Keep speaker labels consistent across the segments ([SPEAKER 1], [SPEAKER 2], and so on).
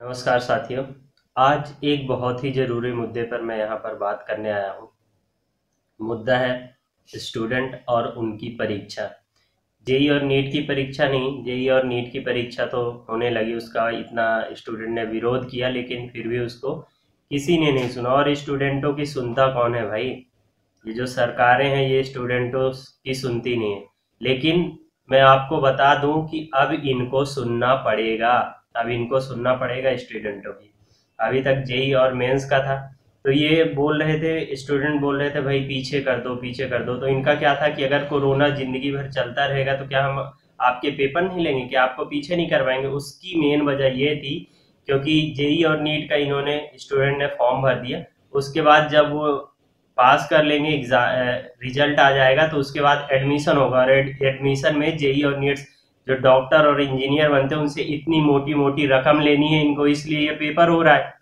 [SPEAKER 1] नमस्कार साथियों। आज एक बहुत ही ज़रूरी मुद्दे पर मैं यहाँ पर बात करने आया हूँ। मुद्दा है स्टूडेंट और उनकी परीक्षा। जेई और नीट की परीक्षा नहीं, जेई और नीट की परीक्षा तो होने लगी, उसका इतना स्टूडेंट ने विरोध किया लेकिन फिर भी उसको किसी ने नहीं सुना। और स्टूडेंटों की सुनता कौन है भाई? ये जो सरकारें हैं ये स्टूडेंटों की सुनती नहीं है। लेकिन मैं आपको बता दूं कि अब इनको सुनना पड़ेगा। अब इनको सुनना पड़ेगा स्टूडेंटों की। अभी तक जेई और मेंस का था, तो ये बोल रहे थे, स्टूडेंट बोल रहे थे भाई पीछे कर दो पीछे कर दो। तो इनका क्या था कि अगर कोरोना जिंदगी भर चलता रहेगा तो क्या हम आपके पेपर नहीं लेंगे, क्या आपको पीछे नहीं करवाएंगे? उसकी मेन वजह ये थी क्योंकि जेई और नीट का इन्होंने स्टूडेंट ने फॉर्म भर दिया। उसके बाद जब वो पास कर लेंगे, एग्जाम रिजल्ट आ जाएगा, तो उसके बाद एडमिशन होगा। और एडमिशन में जेई और नीट जो डॉक्टर और इंजीनियर बनते हैं उनसे इतनी मोटी मोटी रकम लेनी है इनको, इसलिए ये पेपर हो रहा है।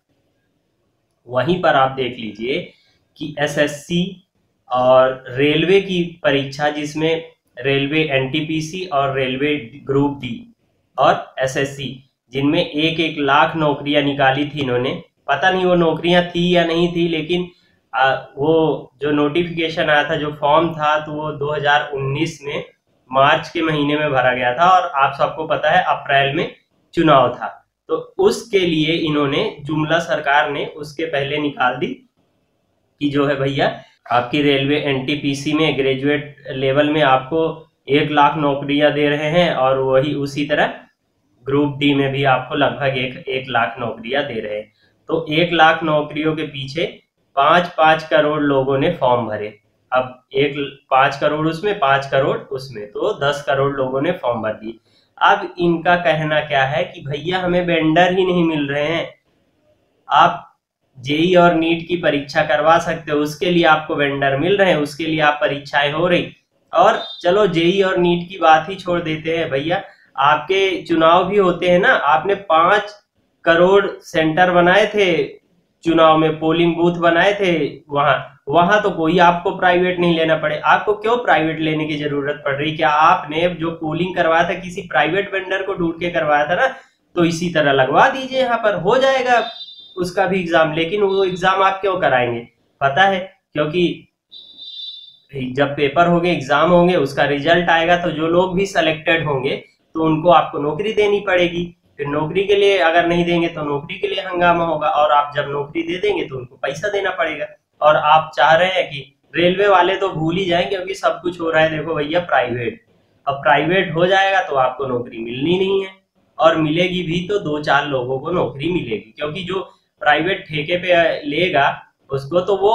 [SPEAKER 1] वहीं पर आप देख लीजिए कि एसएससी और रेलवे की परीक्षा, जिसमें रेलवे एनटीपीसी और रेलवे ग्रुप डी और एसएससी, जिनमें एक एक लाख नौकरियां निकाली थी इन्होंने। पता नहीं वो नौकरियां थी या नहीं थी, लेकिन वो जो नोटिफिकेशन आया था, जो फॉर्म था, तो वो 2019 में मार्च के महीने में भरा गया था और आप सबको पता है अप्रैल में चुनाव था। तो उसके लिए इन्होंने, जुमला सरकार ने उसके पहले निकाल दी कि जो है भैया आपकी रेलवे एनटीपीसी में ग्रेजुएट लेवल में आपको 1 लाख नौकरियां दे रहे हैं, और वही उसी तरह ग्रुप डी में भी आपको लगभग एक लाख नौकरियां दे रहे हैं। तो 1 लाख नौकरियों के पीछे 5-5 करोड़ लोगों ने फॉर्म भरे। अब एक 5 करोड़ उसमें, 5 करोड़ उसमें, तो 10 करोड़ लोगों ने फॉर्म भर दिए। अब इनका कहना क्या है कि भैया हमें वेंडर ही नहीं मिल रहे हैं। आप जेई और नीट की परीक्षा करवा सकते हो, उसके लिए आपको वेंडर मिल रहे हैं, उसके लिए आप परीक्षाएं हो रही। और चलो जेई और नीट की बात ही छोड़ देते हैं भैया, आपके चुनाव भी होते हैं ना। आपने 5 करोड़ सेंटर बनाए थे चुनाव में, पोलिंग बूथ बनाए थे वहां। वहां तो कोई आपको प्राइवेट नहीं लेना पड़े। आपको क्यों प्राइवेट लेने की जरूरत पड़ रही? क्या आपने जो पोलिंग करवाया था किसी प्राइवेट वेंडर को ढूंढ के करवाया था ना? तो इसी तरह लगवा दीजिए, यहाँ पर हो जाएगा उसका भी एग्जाम। लेकिन वो एग्जाम आप क्यों कराएंगे? पता है, क्योंकि जब पेपर होंगे, एग्जाम होंगे, उसका रिजल्ट आएगा, तो जो लोग भी सिलेक्टेड होंगे तो उनको आपको नौकरी देनी पड़ेगी। फिर नौकरी के लिए अगर नहीं देंगे तो नौकरी के लिए हंगामा होगा, और आप जब नौकरी दे देंगे तो उनको पैसा देना पड़ेगा। और आप चाह रहे हैं कि रेलवे वाले तो भूल ही जाएं, क्योंकि सब कुछ हो रहा है देखो भैया प्राइवेट। अब प्राइवेट हो जाएगा तो आपको नौकरी मिलनी नहीं है, और मिलेगी भी तो 2-4 लोगों को नौकरी मिलेगी, क्योंकि जो प्राइवेट ठेके पे लेगा उसको तो वो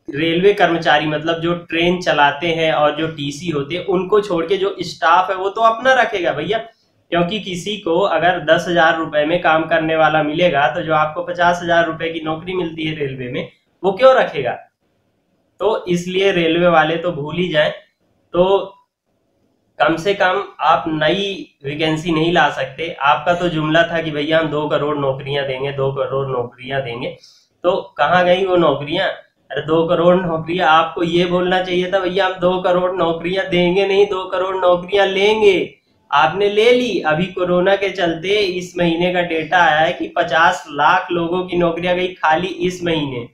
[SPEAKER 1] रेलवे कर्मचारी, मतलब जो ट्रेन चलाते हैं और जो टीसी होते हैं उनको छोड़ के जो स्टाफ है वो तो अपना रखेगा भैया। क्योंकि किसी को अगर 10,000 रुपए में काम करने वाला मिलेगा, तो जो आपको 50,000 रुपए की नौकरी मिलती है रेलवे में, वो क्यों रखेगा? तो इसलिए रेलवे वाले तो भूल ही जाए। तो कम से कम आप नई वैकेंसी नहीं ला सकते। आपका तो जुमला था कि भैया हम 2 करोड़ नौकरियां देंगे, 2 करोड़ नौकरियां देंगे। तो कहाँ गई वो नौकरियां? अरे 2 करोड़ नौकरियां, आपको ये बोलना चाहिए था भैया हम 2 करोड़ नौकरियां देंगे नहीं, 2 करोड़ नौकरियां लेंगे। आपने ले ली। अभी कोरोना के चलते इस महीने का डेटा आया है कि 50 लाख लोगों की नौकरियां गई खाली इस महीने।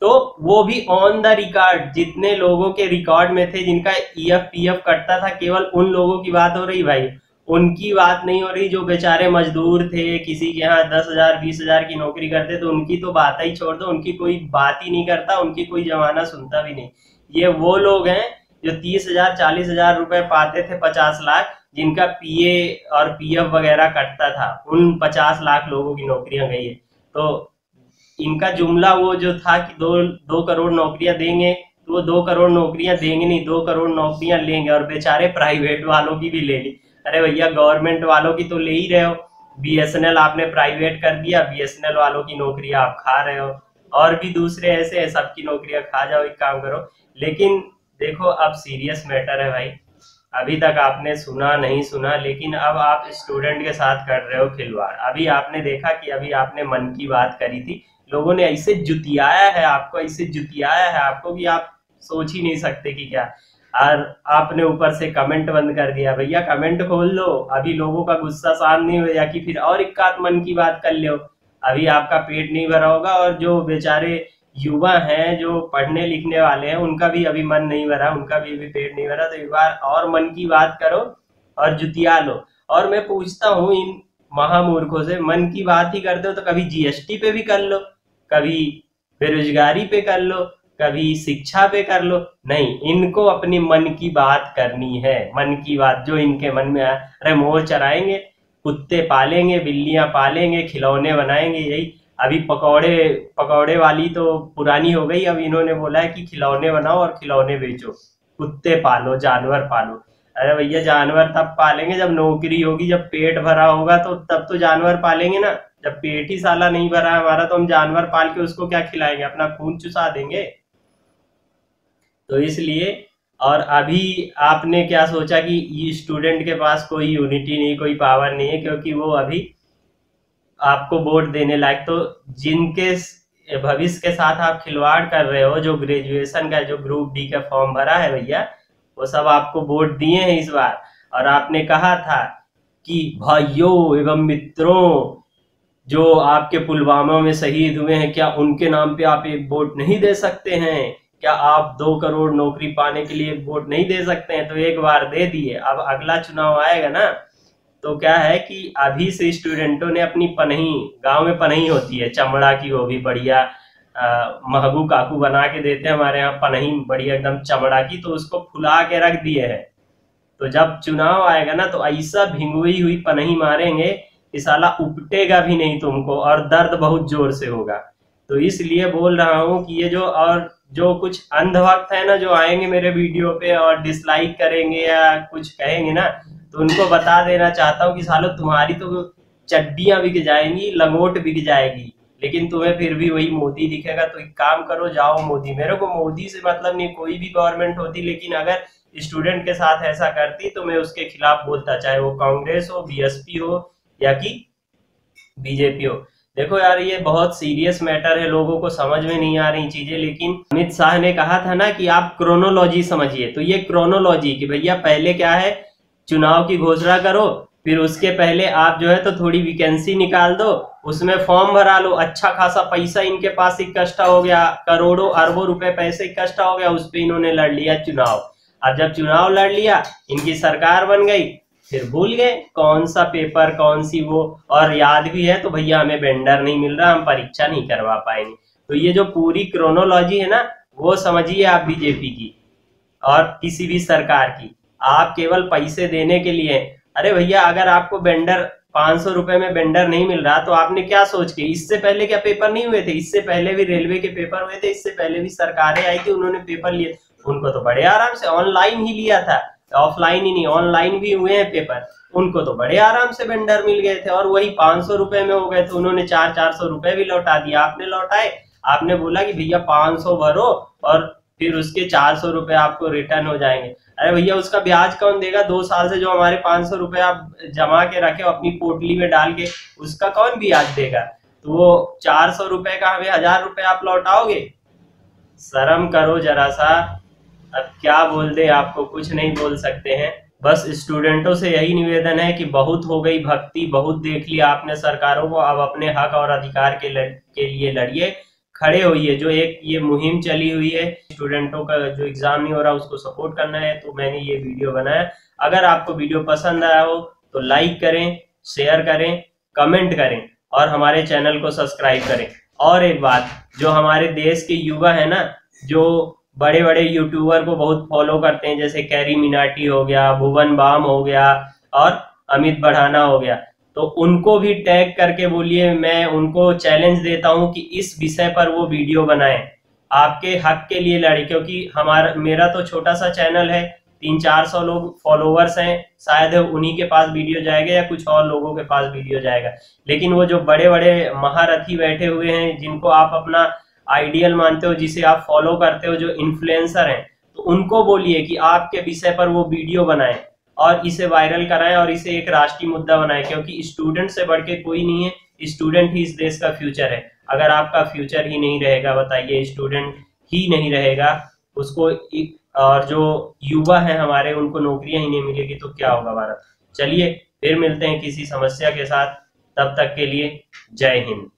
[SPEAKER 1] तो वो भी ऑन द रिकॉर्ड, जितने लोगों के रिकॉर्ड में थे जिनका ईएफ पीएफ कटता था, केवल उन लोगों की बात हो रही भाई। उनकी बात नहीं हो रही जो बेचारे मजदूर थे, किसी के यहाँ 10,000 20,000 की नौकरी करते, तो उनकी तो बात ही छोड़ दो, उनकी कोई बात ही नहीं करता, उनकी कोई जमाना सुनता भी नहीं। ये वो लोग हैं जो 30,000 40,000 रुपए पाते थे, 50 लाख, जिनका पीए और पीएफ वगैरह कटता था, उन 50 लाख लोगों की नौकरियां गई है। तो इनका जुमला वो जो था कि दो 2 करोड़ नौकरियां देंगे, तो वो 2 करोड़ नौकरियां देंगे नहीं, 2 करोड़ नौकरियां लेंगे। और बेचारे प्राइवेट वालों की भी ले ली। अरे भैया गवर्नमेंट वालों की तो ले ही रहे हो, बीएसएनएल आपने प्राइवेट कर दिया, बीएसएनएल वालों की नौकरियां आप खा रहे हो, और भी दूसरे ऐसे है, सबकी नौकरियां खा जाओ, एक काम करो। लेकिन देखो अब सीरियस मैटर है भाई। अभी तक आपने सुना नहीं सुना, लेकिन अब आप स्टूडेंट के साथ कर रहे हो खिलवाड़। अभी आपने देखा कि अभी आपने मन की बात करी थी, लोगों ने ऐसे जुतियाया है आपको, ऐसे जुतियाया है आपको कि आप सोच ही नहीं सकते कि क्या। और आपने ऊपर से कमेंट बंद कर दिया। भैया कमेंट खोल लो, अभी लोगों का गुस्सा शांत नहीं हो, या कि फिर और एक आध मन की बात कर लो। अभी आपका पेट नहीं भरा होगा, और जो बेचारे युवा हैं जो पढ़ने लिखने वाले हैं उनका भी अभी मन नहीं भरा, उनका भी अभी पेट नहीं भरा। तो एक बार और मन की बात करो और जुतिया लो। और मैं पूछता हूँ इन महामूर्खों से, मन की बात ही करते हो तो कभी जीएसटी पे भी कर लो, कभी बेरोजगारी पे कर लो, कभी शिक्षा पे कर लो। नहीं, इनको अपनी मन की बात करनी है, मन की बात जो इनके मन में आए। अरे मोर चराएंगे, कुत्ते पालेंगे, बिल्लियां पालेंगे, खिलौने बनाएंगे, यही। अभी पकौड़े पकौड़े वाली तो पुरानी हो गई, अब इन्होंने बोला है कि खिलौने बनाओ और खिलौने बेचो, कुत्ते पालो, जानवर पालो। अरे भैया जानवर तब पालेंगे जब नौकरी होगी, जब पेट भरा होगा तो तब तो जानवर पालेंगे ना। जब पेट ही साला नहीं भरा है हमारा तो हम जानवर पाल के उसको क्या खिलाएंगे, अपना खून चुसा देंगे। तो इसलिए, और अभी आपने क्या सोचा कि ये स्टूडेंट के पास कोई यूनिटी नहीं, कोई पावर नहीं है, क्योंकि वो अभी आपको वोट देने लायक, तो जिनके भविष्य के साथ आप खिलवाड़ कर रहे हो, जो ग्रेजुएशन का जो ग्रुप डी का फॉर्म भरा है भैया, वो सब आपको वोट दिए हैं इस बार। और आपने कहा था कि भाइयों एवं मित्रों, जो आपके पुलवामा में शहीद हुए हैं, क्या उनके नाम पे आप एक वोट नहीं दे सकते हैं? क्या आप 2 करोड़ नौकरी पाने के लिए वोट नहीं दे सकते हैं? तो एक बार दे दिए, अब अगला चुनाव आएगा ना, तो क्या है कि अभी से स्टूडेंटों ने अपनी पनही, गांव में पनही होती है चमड़ा की, वो भी बढ़िया महबू काकू बना के देते हैं हमारे यहाँ, पनही बढ़िया एकदम चमड़ा की, तो उसको फुला के रख दिए हैं। तो जब चुनाव आएगा ना तो ऐसा भिंगुई हुई पनही मारेंगे कि साला उपटेगा भी नहीं तुमको, और दर्द बहुत जोर से होगा। तो इसलिए बोल रहा हूँ कि ये जो कुछ अंधभक्त है ना, जो आएंगे मेरे वीडियो पे और डिसलाइक करेंगे या कुछ कहेंगे ना, तो उनको बता देना चाहता हूँ कि सालो तुम्हारी तो चड्डियां बिक जाएंगी, लंगोट बिक जाएगी, लेकिन तुम्हें फिर भी वही मोदी दिखेगा। तो एक काम करो, जाओ मोदी। मेरे को मोदी से मतलब नहीं, कोई भी गवर्नमेंट होती, लेकिन अगर स्टूडेंट के साथ ऐसा करती तो मैं उसके खिलाफ बोलता, चाहे वो कांग्रेस हो, बीएसपी हो या कि बीजेपी हो। देखो यार, ये बहुत सीरियस मैटर है, लोगों को समझ में नहीं आ रही चीजें। लेकिन अमित शाह ने कहा था ना कि आप क्रोनोलॉजी समझिए, तो ये क्रोनोलॉजी कि भैया पहले क्या है, चुनाव की घोषणा करो, फिर उसके पहले आप जो है तो थोड़ी वैकेंसी निकाल दो, उसमें फॉर्म भरा लो, अच्छा खासा पैसा इनके पास इकट्ठा हो गया, करोड़ों अरबों रुपए पैसे इकट्ठा हो गया, उस पर इन्होंने लड़ लिया चुनाव। अब जब चुनाव लड़ लिया, इनकी सरकार बन गई, फिर भूल गए कौन सा पेपर, कौन सी वो, और याद भी है तो भैया हमें वेंडर नहीं मिल रहा, हम परीक्षा नहीं करवा पाएंगे। तो ये जो पूरी क्रोनोलॉजी है ना, वो समझिए आप बीजेपी की और किसी भी सरकार की, आप केवल पैसे देने के लिए। अरे भैया अगर आपको वेंडर 500 रुपए में वेंडर नहीं मिल रहा, तो आपने क्या सोच के, इससे पहले क्या पेपर नहीं हुए थे? इससे पहले भी रेलवे के पेपर हुए थे, इससे पहले भी सरकारें आई थी, उन्होंने पेपर लिए, उनको तो बड़े आराम से ऑनलाइन ही लिया था, ऑफलाइन ही नहीं, ऑनलाइन भी हुए हैं पेपर, उनको तो बड़े आराम से वेंडर मिल गए थे, और वही 500 रुपए में हो गए थे। उन्होंने 400 रुपए भी लौटा दिया, आपने लौटाए? आपने बोला कि भैया 500 भरो और फिर उसके 400 रुपए आपको रिटर्न हो जाएंगे। अरे भैया उसका ब्याज कौन देगा? 2 साल से जो हमारे 500 रुपए आप जमा के रखे हो अपनी पोटली में डाल के, उसका कौन ब्याज देगा? तो वो 400 रुपए का हमें 1000 रुपए आप लौटाओगे? शर्म करो जरा सा। अब क्या बोल दे, आपको कुछ नहीं बोल सकते हैं। बस स्टूडेंटों से यही निवेदन है कि बहुत हो गई भक्ति, बहुत देख लिया आपने सरकारों को, अब अपने हक और अधिकार के लिए लड़िए, खड़े होइए। जो एक ये मुहिम चली हुई है, स्टूडेंटों का जो एग्जाम नहीं हो रहा उसको सपोर्ट करना है, तो मैंने ये वीडियो बनाया। अगर आपको वीडियो पसंद आया हो तो लाइक करें, शेयर करें, कमेंट करें और हमारे चैनल को सब्सक्राइब करें। और एक बात, जो हमारे देश के युवा है ना, जो बड़े बड़े यूट्यूबर को बहुत फॉलो करते हैं, जैसे कैरी मिनाटी हो गया, भुवन बाम हो गया और अमित बढ़ाना हो गया, तो उनको भी टैग करके बोलिए, मैं उनको चैलेंज देता हूं कि इस विषय पर वो वीडियो बनाएं, आपके हक के लिए लड़े। क्योंकि मेरा तो छोटा सा चैनल है, 300-400 लोग फॉलोवर्स हैं, शायद उन्हीं के पास वीडियो जाएगा या कुछ और लोगों के पास वीडियो जाएगा। लेकिन वो जो बड़े बड़े महारथी बैठे हुए हैं, जिनको आप अपना आइडियल मानते हो, जिसे आप फॉलो करते हो, जो इन्फ्लुएंसर हैं, तो उनको बोलिए कि आपके विषय पर वो वीडियो बनाएं और इसे वायरल कराएं और इसे एक राष्ट्रीय मुद्दा बनाएं। क्योंकि स्टूडेंट से बढ़ के कोई नहीं है, स्टूडेंट ही इस देश का फ्यूचर है। अगर आपका फ्यूचर ही नहीं रहेगा, बताइए, स्टूडेंट ही नहीं रहेगा, उसको और जो युवा है हमारे उनको नौकरियां ही नहीं मिलेगी तो क्या होगा भारत। चलिए फिर मिलते हैं किसी समस्या के साथ, तब तक के लिए जय हिंद।